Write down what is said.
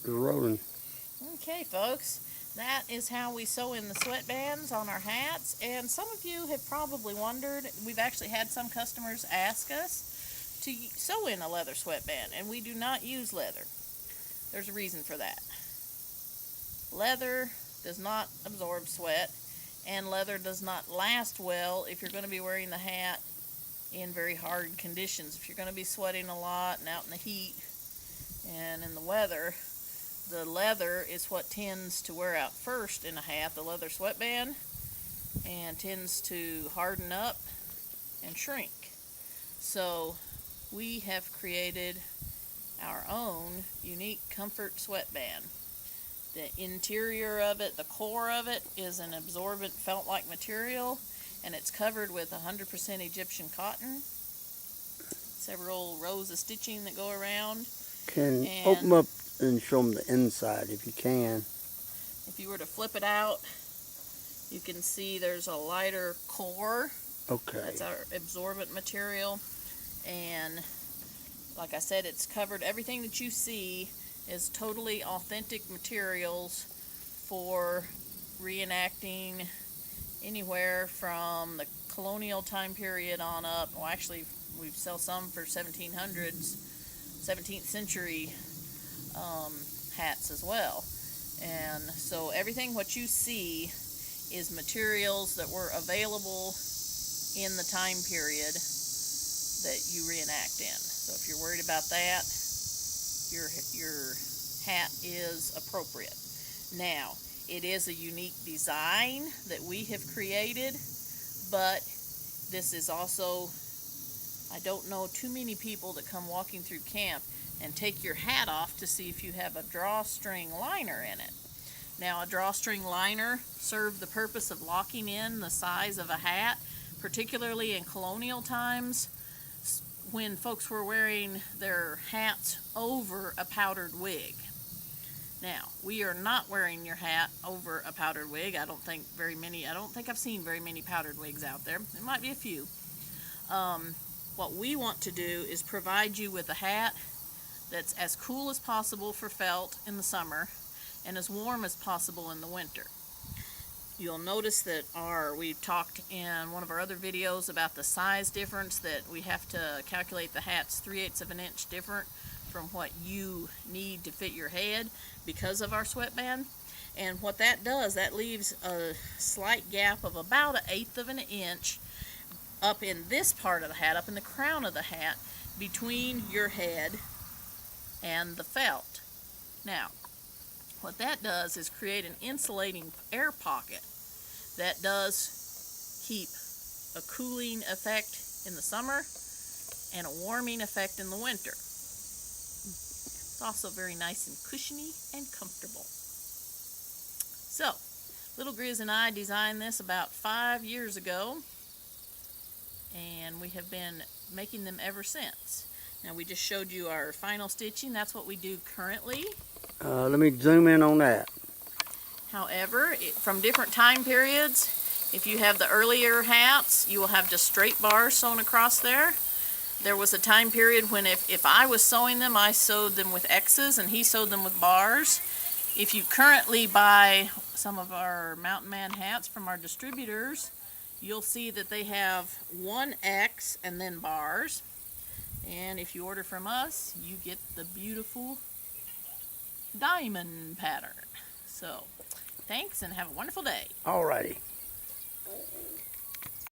We're rolling. Okay, folks, that is how we sew in the sweatbands on our hats. And some of you have probably wondered, we've actually had some customers ask us to sew in a leather sweatband, and we do not use leather. There's a reason for that. Leather does not absorb sweat, and leather does not last well if you're going to be wearing the hat in very hard conditions. If you're going to be sweating a lot and out in the heat and in the weather, the leather is what tends to wear out first in a hat, the leather sweatband, and tends to harden up and shrink. So we have created our own unique comfort sweatband. The interior of it, the core of it, is an absorbent felt-like material, and it's covered with 100% Egyptian cotton. Several rows of stitching that go around. Can open up and show them the inside if you can. If you were to flip it out, you can see there's a lighter core. Okay. That's our absorbent material. And like I said, it's covered. Everything that you see is totally authentic materials for reenacting anywhere from the colonial time period on up. Well, actually, we sell some for 1700s, 17th century hats as well. And so everything what you see is materials that were available in the time period that you reenact in. So if you're worried about that, your hat is appropriate. Now, it is a unique design that we have created, but this is also, I don't know too many people that come walking through camp and take your hat off to see if you have a drawstring liner in it. Now, a drawstring liner served the purpose of locking in the size of a hat, particularly in colonial times when folks were wearing their hats over a powdered wig. Now, we are not wearing your hat over a powdered wig. I don't think I've seen very many powdered wigs out there. There might be a few. What we want to do is provide you with a hat that's as cool as possible for felt in the summer and as warm as possible in the winter. You'll notice that we've talked in one of our other videos about the size difference, that we have to calculate the hats 3/8 of an inch different from what you need to fit your head because of our sweatband. And what that does, that leaves a slight gap of about 1/8 of an inch up in this part of the hat, up in the crown of the hat, between your head and the felt. Now, what that does is create an insulating air pocket that does keep a cooling effect in the summer and a warming effect in the winter. It's also very nice and cushiony and comfortable. So, LIl Grizz and I designed this about 5 years ago, and we have been making them ever since. Now, we just showed you our final stitching. That's what we do currently. Let me zoom in on that. However, from different time periods, if you have the earlier hats, you will have just straight bars sewn across there. There was a time period when if I was sewing them, I sewed them with X's and he sewed them with bars. If you currently buy some of our Mountain Man hats from our distributors, you'll see that they have one X and then bars. And if you order from us, you get the beautiful diamond pattern. So, thanks and have a wonderful day. Alrighty.